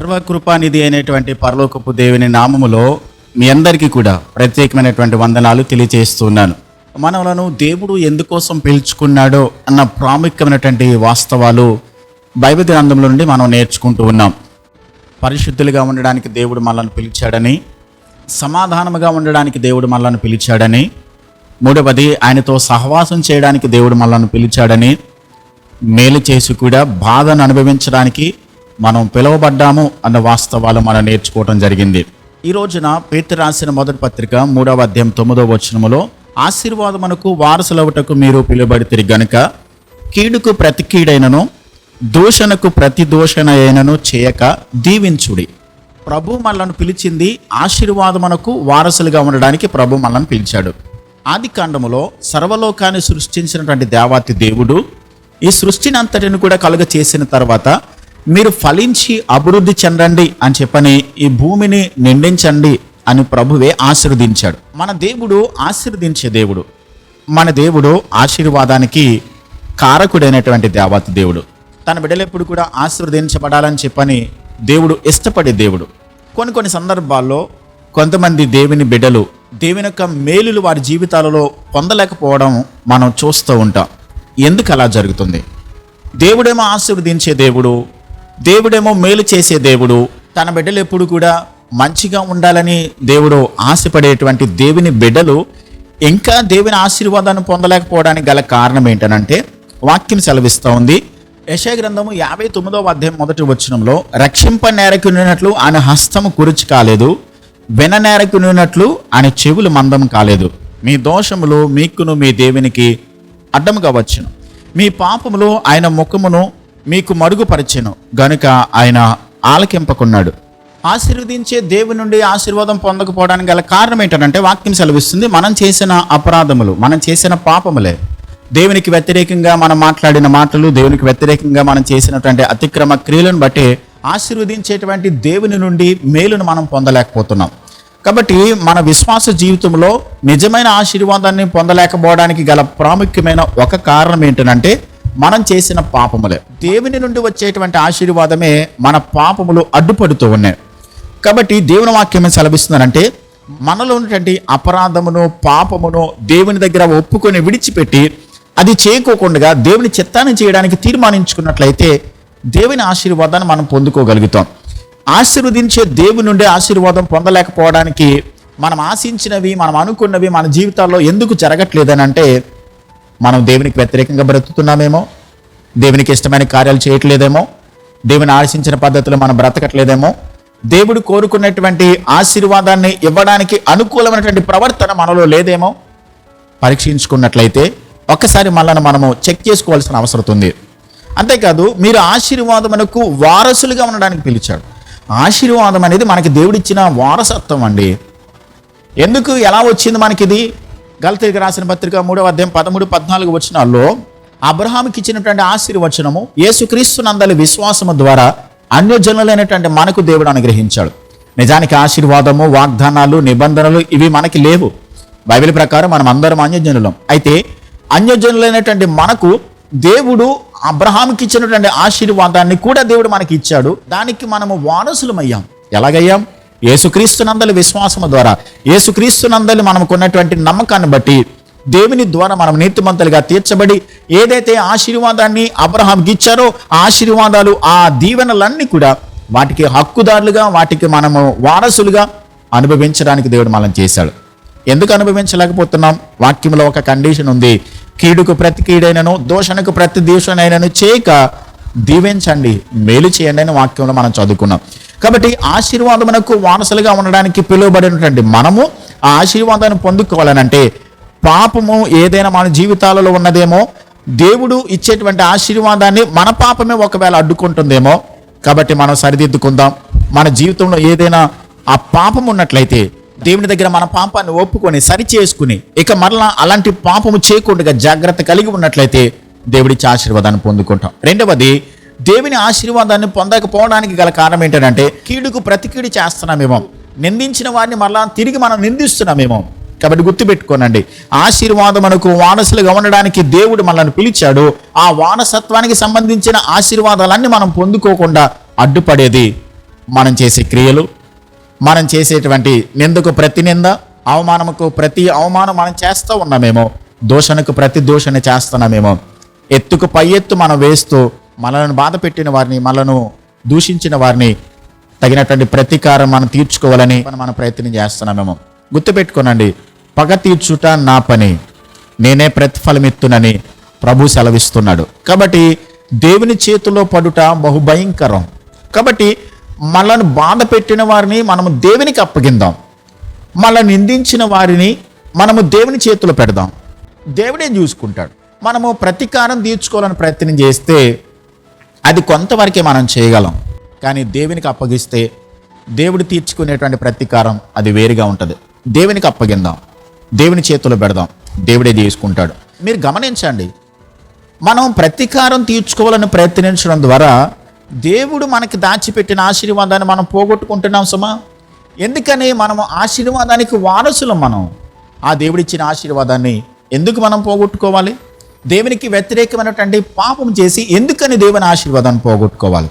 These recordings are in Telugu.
సర్వకృపానిధి అయినటువంటి పరలోకపు దేవుని నామములో మీ అందరికీ కూడా ప్రత్యేకమైనటువంటి వందనాలు తెలియజేస్తున్నాను. మనలను దేవుడు ఎందుకోసం పిలుచుకున్నాడో అన్న ప్రాముఖ్యమైనటువంటి వాస్తవాలు బైబిల్ గ్రంథంలో నుండి మనం నేర్చుకుంటూ ఉన్నాం. పరిశుద్ధులుగా ఉండడానికి దేవుడు మనల్ని పిలిచాడని, సమాధానముగా ఉండడానికి దేవుడు మనల్ని పిలిచాడని, మూడవది ఆయనతో సహవాసం చేయడానికి దేవుడు మనల్ని పిలిచాడని, మేలు చేసి కూడా బాధను అనుభవించడానికి మనం పిలువబడ్డాము అన్న వాస్తవాలు మనం నేర్చుకోవడం జరిగింది. ఈ రోజున పేతురు రాసిన మొదటి పత్రిక 3వ అధ్యాయం 9వ వచనములో ఆశీర్వాదమునకు వారసులవుటకు మీరు పిలువబడితిరి గనుక కీడుకు ప్రతి కీడైనను దూషణకు ప్రతి దూషణ అయినను చేయక దీవించుడి. ప్రభు మనలను పిలిచింది ఆశీర్వాదమునకు వారసులుగా ఉండడానికి ప్రభు మనల్ని పిలిచాడు. ఆది కాండములో సర్వలోకాన్ని సృష్టించినటువంటి దేవాతి దేవుడు ఈ సృష్టిని అంతటిని కూడా కలుగ చేసిన తర్వాత మీరు ఫలించి అభివృద్ధి చెందండి అని చెప్పని ఈ భూమిని నిండించండి అని ప్రభువే ఆశీర్వదించాడు. మన దేవుడు ఆశీర్వదించే దేవుడు. మన దేవుడు ఆశీర్వాదానికి కారకుడైనటువంటి దేవత దేవుడు. తన బిడ్డలెప్పుడు కూడా ఆశీర్వదించబడాలని చెప్పని దేవుడు ఇష్టపడే దేవుడు. కొన్ని సందర్భాల్లో కొంతమంది దేవుని బిడ్డలు దేవుని యొక్క మేలులు వారి జీవితాలలో పొందలేకపోవడం మనం చూస్తూ ఉంటాం. ఎందుకు అలా జరుగుతుంది? దేవుడేమో ఆశీర్వదించే దేవుడు, దేవుడేమో మేలు చేసే దేవుడు, తన బిడ్డలు ఎప్పుడు కూడా మంచిగా ఉండాలని దేవుడు ఆశపడేటువంటి దేవుని బిడ్డలు ఇంకా దేవుని ఆశీర్వాదాన్ని పొందలేకపోవడానికి గల కారణం ఏంటనంటే వాక్యం సెలవిస్తూ ఉంది. యెషయా గ్రంథము 59వ అధ్యాయం 1వ వచనంలో రక్షింపనేరకున్నట్లు ఆయన హస్తము కురుచి కాలేదు, విననేరకున్నట్లు ఆయన చెవులు మందం కాలేదు. మీ దోషములు మీకును మీ దేవునికి అడ్డముగా వచ్చును, మీ పాపములు ఆయన ముఖమును మీకు మరుగుపరిచెను గనుక ఆయన ఆలకింపకున్నాడు. ఆశీర్వదించే దేవుని నుండి ఆశీర్వాదం పొందకపోవడానికి గల కారణం ఏంటంటే వాక్యం సెలవిస్తుంది, మనం చేసిన అపరాధములు, మనం చేసిన పాపములే. దేవునికి వ్యతిరేకంగా మనం మాట్లాడిన మాటలు, దేవునికి వ్యతిరేకంగా మనం చేసినటువంటి అతిక్రమ క్రియలను బట్టి ఆశీర్వదించేటువంటి దేవుని నుండి మేలును మనం పొందలేకపోతున్నాం. కాబట్టి మన విశ్వాస జీవితంలో నిజమైన ఆశీర్వాదాన్ని పొందలేకపోవడానికి గల ప్రాముఖ్యమైన ఒక కారణం ఏంటంటే మనం చేసిన పాపములే. దేవుని నుండి వచ్చేటువంటి ఆశీర్వాదమే మన పాపములు అడ్డుపడుతూ ఉన్నాయి. కాబట్టి దేవుని వాక్యం సెలవిస్తుందంటే మనలో ఉన్నటువంటి అపరాధమును, పాపమును దేవుని దగ్గర ఒప్పుకొని విడిచిపెట్టి అది చేయకోకుండా దేవుని చిత్తాన్ని చేయడానికి తీర్మానించుకున్నట్లయితే దేవుని ఆశీర్వాదాన్ని మనం పొందుకోగలుగుతాం. ఆశీర్వదించే దేవుని నుండి ఆశీర్వాదం పొందలేకపోవడానికి మనం ఆశించినవి, మనం అనుకున్నవి మన జీవితాల్లో ఎందుకు జరగట్లేదని అంటే మనం దేవునికి వ్యతిరేకంగా బ్రతుకుతున్నామేమో, దేవునికి ఇష్టమైన కార్యాలు చేయట్లేదేమో, దేవుని ఆశించిన పద్ధతిలో మనం బ్రతకట్లేదేమో, దేవుడు కోరుకున్నటువంటి ఆశీర్వాదాన్ని ఇవ్వడానికి అనుకూలమైనటువంటి ప్రవర్తన మనలో లేదేమో పరీక్షించుకున్నట్లయితే ఒక్కసారి మనము చెక్ చేసుకోవాల్సిన అవసరం ఉంది. అంతేకాదు మీరు ఆశీర్వాదమునకు వారసులుగా ఉండడానికి పిలిచాడు. ఆశీర్వాదం అనేది మనకి దేవుడిచ్చిన వారసత్వం అండి. ఎందుకు, ఎలా వచ్చింది మనకిది? గలతీయులకు రాసిన పత్రిక 3వ అధ్యాయం 13-14 వచనాల్లో అబ్రహాముకి ఇచ్చినటువంటి ఆశీర్వచనము యేసుక్రీస్తు నందలి విశ్వాసము ద్వారా అన్యజనులైనటువంటి మనకు దేవుడు అనుగ్రహించాడు. నిజానికి ఆశీర్వాదము, వాగ్దానాలు, నిబంధనలు ఇవి మనకి లేవు. బైబిల్ ప్రకారం మనం అందరం అన్యజనులం. అయితే అన్యజనులైనటువంటి మనకు దేవుడు అబ్రహాముకి ఇచ్చినటువంటి ఆశీర్వాదాన్ని కూడా దేవుడు మనకి ఇచ్చాడు. దానికి మనము వారసులమయ్యాం. ఎలాగయ్యాం? యేసుక్రీస్తునందలి విశ్వాసము ద్వారా, యేసుక్రీస్తునందలి మనకు ఉన్నటువంటి నమ్మకాన్ని బట్టి దేవుని ద్వారా మనం నీతిమంతులుగా తీర్చబడి ఏదైతే ఆశీర్వాదాన్ని అబ్రహాంకి ఇచ్చారో ఆ ఆశీర్వాదాలు, ఆ దీవెనలన్నీ కూడా వాటికి హక్కుదారులుగా, వాటికి మనము వారసులుగా అనుభవించడానికి దేవుడు మనం చేశాడు. ఎందుకు అనుభవించలేకపోతున్నాం? వాక్యంలో ఒక కండిషన్ ఉంది, కీడుకు ప్రతి కీడైనను దోషణకు ప్రతి దూషణైనను చేయక దీవించండి, మేలు చేయండి అని వాక్యంలో మనం చదువుకున్నాం. కాబట్టి ఆశీర్వాదమునకు వారసులుగా ఉండడానికి పిలువబడినటువంటి మనము ఆ ఆశీర్వాదాన్ని పొందుకోవాలనంటే పాపము ఏదైనా మన జీవితాలలో ఉన్నదేమో, దేవుడు ఇచ్చేటువంటి ఆశీర్వాదాన్ని మన పాపమే ఒకవేళ అడ్డుకుంటుందేమో. కాబట్టి మనం సరిదిద్దుకుందాం. మన జీవితంలో ఏదైనా ఆ పాపం ఉన్నట్లయితే దేవుని దగ్గర మన పాపాన్ని ఒప్పుకొని సరి చేసుకుని ఇక మరలా అలాంటి పాపము చేయకుండా జాగ్రత్త కలిగి ఉన్నట్లయితే దేవుడిచ్చే ఆశీర్వాదాన్ని పొందుకుంటాం. రెండవది, దేవుని ఆశీర్వాదాన్ని పొందకపోవడానికి గల కారణం ఏంటంటే కీడుకు ప్రతి కీడు చేస్తున్నామేమో, నిందించిన వారిని మరలా తిరిగి మనం నిందిస్తున్నామేమో. కాబట్టి గుర్తుపెట్టుకోనండి, ఆశీర్వాదమునకు వారసులుగా ఉండడానికి దేవుడు మనల్ని పిలిచాడు. ఆ వారసత్వానికి సంబంధించిన ఆశీర్వాదాలన్నీ మనం పొందుకోకుండా అడ్డుపడేది మనం చేసే క్రియలు, మనం చేసేటువంటి నిందకు ప్రతి నింద, అవమానముకు ప్రతి అవమానం మనం చేస్తూ ఉన్నామేమో, దూషణకు ప్రతి దూషణ చేస్తున్నామేమో, ఎత్తుకు పై ఎత్తు మనం వేస్తూ మనలను బాధ పెట్టిన వారిని, మనలను దూషించిన వారిని తగినటువంటి ప్రతీకారం మనం తీర్చుకోవాలని మనం ప్రయత్నం చేస్తున్నామేమో. గుర్తుపెట్టుకోనండి, పగ తీర్చుట నా పని, నేనే ప్రతిఫలమిత్తునని ప్రభు సెలవిస్తున్నాడు. కాబట్టి దేవుని చేతిలో పడుట బహుభయంకరం. కాబట్టి మనల్ని బాధ పెట్టిన వారిని మనము దేవునికి అప్పగిందాం, మనల్ని నిందించిన వారిని మనము దేవుని చేతిలో పెడదాం, దేవుడే చూసుకుంటాడు. మనము ప్రతీకారం తీర్చుకోవాలని ప్రయత్నం చేస్తే అది కొంతవరకే మనం చేయగలం, కానీ దేవునికి అప్పగిస్తే దేవుడు తీర్చుకునేటువంటి ప్రతీకారం అది వేరుగా ఉంటుంది. దేవునికి అప్పగిందాం, దేవుని చేతిలో పెడదాం, దేవుడే తీసుకుంటాడు. మీరు గమనించండి, మనం ప్రతీకారం తీర్చుకోవాలని ప్రయత్నించడం ద్వారా దేవుడు మనకి దాచిపెట్టిన ఆశీర్వాదాన్ని మనం పోగొట్టుకుంటున్నాం సుమా. ఎందుకని మనము ఆశీర్వాదానికి వారసులం. మనం ఆ దేవుడిచ్చిన ఆశీర్వాదాన్ని ఎందుకు మనం పోగొట్టుకోవాలి? దేవునికి వ్యతిరేకమైనటువంటి పాపం చేసి ఎందుకని దేవుని ఆశీర్వాదాన్ని పోగొట్టుకోవాలి?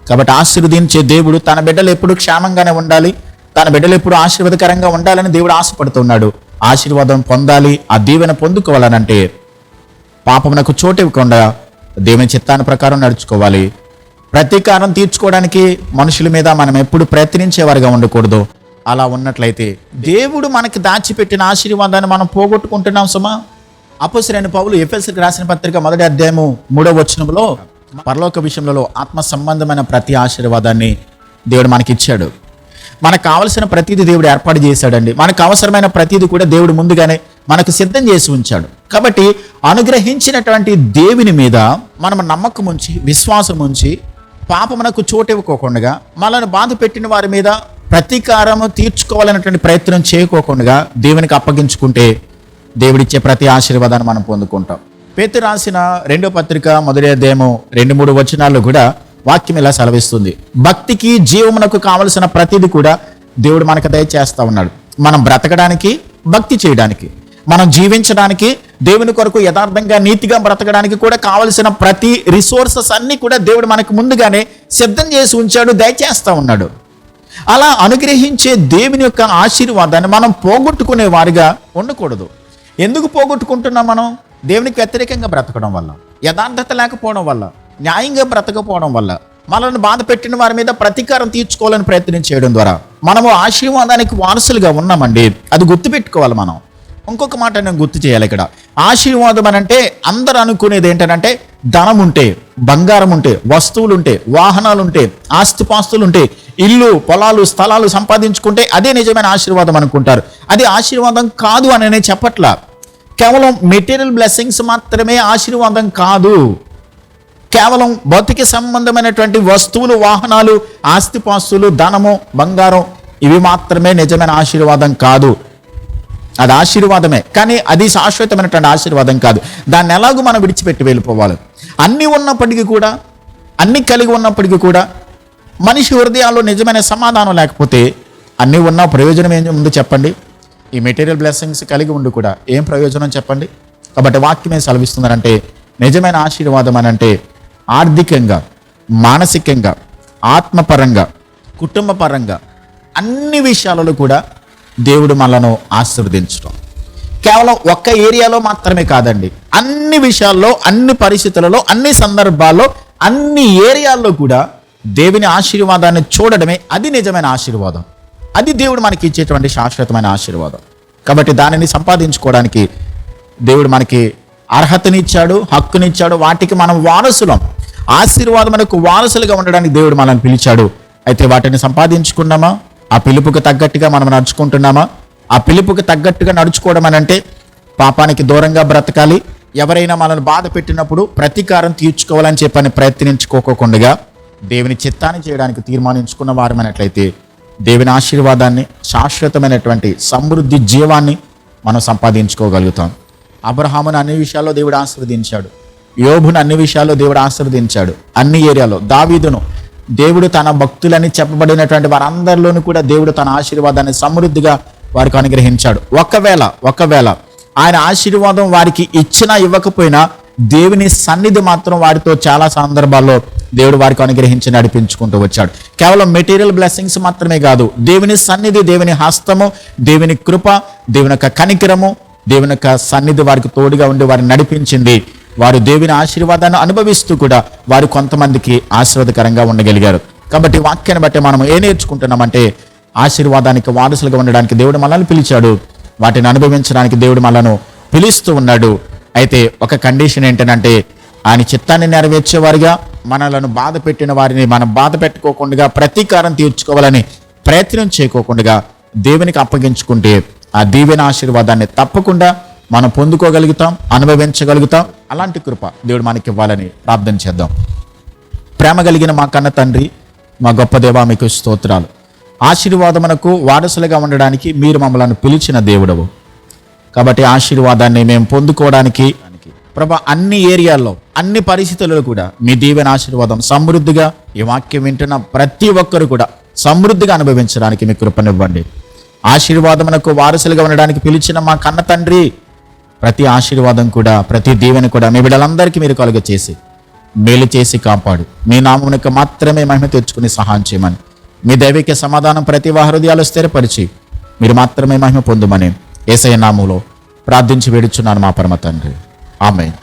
కాబట్టి ఆశీర్వదించే దేవుడు తన బిడ్డలు ఎప్పుడు క్షేమంగానే ఉండాలి, తన బిడ్డలు ఎప్పుడు ఆశీర్వాదకరంగా ఉండాలని దేవుడు ఆశపడుతున్నాడు. ఆశీర్వాదం పొందాలి, ఆ దీవెన పొందుకోవాలనంటే పాపమునకు చోటు ఇవ్వకుండా దేవుని చిత్తాన్ని ప్రకారం నడుచుకోవాలి. ప్రతీకారం తీర్చుకోవడానికి మనుషుల మీద మనం ఎప్పుడు ప్రయత్నించేవారుగా ఉండకూడదు. అలా ఉన్నట్లయితే దేవుడు మనకి దాచిపెట్టిన ఆశీర్వాదాన్ని మనం పోగొట్టుకుంటున్నాం సుమా. అపోస్తలుడైన పౌలు ఎఫెసీయులకు రాసిన పత్రిక 1వ అధ్యాయము 3వ వచనంలో పరలోక విషయంలో ఆత్మ సంబంధమైన ప్రతి ఆశీర్వాదాన్ని దేవుడు మనకి ఇచ్చాడు. మనకు కావలసిన ప్రతిదీ దేవుడు ఏర్పాటు చేశాడండి. మనకు అవసరమైన ప్రతిదీ కూడా దేవుడు ముందుగానే మనకు సిద్ధం చేసి ఉంచాడు. కాబట్టి అనుగ్రహించినటువంటి దేవుని మీద మనం నమ్మకం ఉంచి, విశ్వాసం ఉంచి, పాపమునకు చోటు ఇవ్వకోకుండా, మనల్ని బాధ పెట్టిన వారి మీద ప్రతీకారము తీర్చుకోవాలనేటువంటి ప్రయత్నం చేయకోకుండా దేవునికి అప్పగించుకుంటే దేవుడిచ్చే ప్రతి ఆశీర్వాదాన్ని మనం పొందుకుంటాం. పేతురు రాసిన 2వ పత్రిక 1వ అధ్యాయము 2-3 వచనాల్లో కూడా వాక్యం ఇలా సెలవిస్తుంది. భక్తికి, జీవమునకు కావలసిన ప్రతిదీ కూడా దేవుడు మనకు దయచేస్తా ఉన్నాడు. మనం బ్రతకడానికి, భక్తి చేయడానికి, మనం జీవించడానికి, దేవుని కొరకు యథార్థంగా నీతిగా బ్రతకడానికి కూడా కావలసిన ప్రతి రిసోర్సెస్ అన్నీ కూడా దేవుడు మనకు ముందుగానే సిద్ధం చేసి ఉంచాడు, దయచేస్తా ఉన్నాడు. అలా అనుగ్రహించే దేవుని యొక్క ఆశీర్వాదాన్ని మనం పోగొట్టుకునే వారిగా ఉండకూడదు. ఎందుకు పోగొట్టుకుంటున్నాం? మనం దేవునికి వ్యతిరేకంగా బ్రతకడం వల్ల, యథార్థత లేకపోవడం వల్ల, న్యాయంగా బ్రతకపోవడం వల్ల, మనల్ని బాధ పెట్టిన వారి మీద ప్రతీకారం తీర్చుకోవాలని ప్రయత్నం చేయడం ద్వారా మనము ఆశీర్వాదానికి వారసులుగా ఉన్నామండి. అది గుర్తుపెట్టుకోవాలి. మనం ఇంకొక మాట నేను గుర్తు చేయాలి ఇక్కడ. ఆశీర్వాదం అనంటే అందరూ అనుకునేది ఏంటంటే ధనం ఉంటే, బంగారం ఉంటే, వస్తువులు ఉంటే, వాహనాలు ఉంటే, ఆస్తిపాస్తులు ఉంటే, ఇల్లు, పొలాలు, స్థలాలు సంపాదించుకుంటే అదే నిజమైన ఆశీర్వాదం అనుకుంటారు. అది ఆశీర్వాదం కాదు అని నేను చెప్పట్లా. కేవలం మెటీరియల్ బ్లెస్సింగ్స్ మాత్రమే ఆశీర్వాదం కాదు. కేవలం భౌతిక సంబంధమైనటువంటి వస్తువులు, వాహనాలు, ఆస్తిపాస్తులు, ధనము, బంగారం ఇవి మాత్రమే నిజమైన ఆశీర్వాదం కాదు. అది ఆశీర్వాదమే, కానీ అది శాశ్వతమైనటువంటి ఆశీర్వాదం కాదు. దాన్ని ఎలాగో మనం విడిచిపెట్టి వెళ్ళిపోవాలి. అన్నీ ఉన్నప్పటికీ కూడా, అన్నీ కలిగి ఉన్నప్పటికీ కూడా మనిషి హృదయాల్లో నిజమైన సమాధానం లేకపోతే అన్నీ ఉన్న ప్రయోజనం ఏం ఉంది చెప్పండి? ఈ మెటీరియల్ బ్లెస్సింగ్స్ కలిగి ఉండి కూడా ఏం ప్రయోజనం చెప్పండి? కాబట్టి వాక్యం ఏం సెలవిస్తుందనంటే నిజమైన ఆశీర్వాదం అనంటే ఆర్థికంగా, మానసికంగా, ఆత్మపరంగా, కుటుంబపరంగా అన్ని విషయాలలో కూడా దేవుడు మనలను ఆశీర్వదించడం. కేవలం ఒక్క ఏరియాలో మాత్రమే కాదండి, అన్ని విషయాల్లో, అన్ని పరిస్థితులలో, అన్ని సందర్భాల్లో, అన్ని ఏరియాల్లో కూడా దేవుని ఆశీర్వాదాన్ని చూడడమే అది నిజమైన ఆశీర్వాదం. అది దేవుడు మనకి ఇచ్చేటువంటి శాశ్వతమైన ఆశీర్వాదం. కాబట్టి దానిని సంపాదించుకోవడానికి దేవుడు మనకి అర్హతనిచ్చాడు, హక్కునిచ్చాడు. వాటికి మనం వారసులం. ఆశీర్వాదం మనకు వారసులుగా ఉండడానికి దేవుడు మనల్ని పిలిచాడు. అయితే వాటిని సంపాదించుకున్నామా? ఆ పిలుపుకు తగ్గట్టుగా మనం నడుచుకుంటున్నామా? ఆ పిలుపుకు తగ్గట్టుగా నడుచుకోవడం అని అంటే పాపానికి దూరంగా బ్రతకాలి. ఎవరైనా మనల్ని బాధ పెట్టినప్పుడు ప్రతీకారం తీర్చుకోవాలని చెప్పని ప్రయత్నించుకోకుండా దేవుని చిత్తాన్ని చేయడానికి తీర్మానించుకున్న వారమైనట్లయితే దేవుని ఆశీర్వాదాన్ని, శాశ్వతమైనటువంటి సమృద్ధి జీవాన్ని మనం సంపాదించుకోగలుగుతాం. అబ్రహామును అన్ని విషయాల్లో దేవుడు ఆశీర్వదించాడు. యోబును అన్ని విషయాల్లో దేవుడు ఆశీర్వదించాడు. అన్ని ఏరియాలో దావీదును దేవుడు తన భక్తులని చెప్పబడినటువంటి వారందరిలోనూ కూడా దేవుడు తన ఆశీర్వాదాన్ని సమృద్ధిగా వారికి అనుగ్రహించాడు. ఒకవేళ ఆయన ఆశీర్వాదం వారికి ఇచ్చినా ఇవ్వకపోయినా దేవుని సన్నిధి మాత్రం వారితో చాలా సందర్భాల్లో దేవుడు వారికి అనుగ్రహించి నడిపించుకుంటూ వచ్చాడు. కేవలం మెటీరియల్ బ్లెస్సింగ్స్ మాత్రమే కాదు, దేవుని సన్నిధి, దేవుని హస్తము, దేవుని కృప, దేవుని యొక్క కనికరము, దేవుని యొక్క సన్నిధి వారికి తోడుగా ఉండి వారిని నడిపించింది. వారు దేవుని ఆశీర్వాదాన్ని అనుభవిస్తూ కూడా వారు కొంతమందికి ఆశీర్వాదకరంగా ఉండగలిగారు. కాబట్టి వాక్యాన్ని బట్టి మనం ఏం నేర్చుకుంటున్నామంటే, ఆశీర్వాదానికి వారసులుగా ఉండడానికి దేవుడు మనల్ని పిలిచాడు. వాటిని అనుభవించడానికి దేవుడు మనల్ని పిలుస్తూ ఉన్నాడు. అయితే ఒక కండిషన్ ఏంటంటే, ఆయన చిత్తాన్ని నెరవేర్చేవారిగా, మనలను బాధ పెట్టిన వారిని మనం బాధ పెట్టుకోకుండా ప్రతీకారం తీర్చుకోవాలని ప్రయత్నం చేయకోకుండా దేవునికి అప్పగించుకుంటే ఆ దీవెన ఆశీర్వాదాన్ని తప్పకుండా మనం పొందుకోగలుగుతాం, అనుభవించగలుగుతాం. అలాంటి కృప దేవుడు మనకి ఇవ్వాలని ప్రార్థన చేద్దాం. ప్రేమ కలిగిన మా కన్న తండ్రి, మా గొప్ప దేవా, మీకు స్తోత్రాలు. ఆశీర్వాదమునకు వారసులుగా ఉండడానికి మీరు మమ్మల్ని పిలిచిన దేవుడవు. కాబట్టి ఆశీర్వాదాన్ని మేము పొందుకోవడానికి ప్రభా అన్ని ఏరియాల్లో, అన్ని పరిస్థితులలో కూడా మీ దీవెన ఆశీర్వాదం సమృద్ధిగా ఈ వాక్యం వింటున్న ప్రతి ఒక్కరు కూడా సమృద్ధిగా అనుభవించడానికి మీ కృపనివ్వండి. ఆశీర్వాదమునకు వారసులుగా ఉండడానికి పిలిచిన మా కన్న తండ్రి, ప్రతి ఆశీర్వాదం కూడా, ప్రతి దీవెన కూడా మీ బిడ్డలందరికీ మీరు కలుగ చేసి మేలు చేసి కాపాడు. మీ నామమునకు మాత్రమే మహిమ తెచ్చుకుని సహాయం చేయమని, మీ దైవిక సమాధానం ప్రతి హృదయాలు స్థిరపరిచి మీరు మాత్రమే మహిమ పొందుమని యేసయ్య నామములో ప్రార్థించి వేడుచున్నాను మా పరమ తండ్రి. ఆమేన్.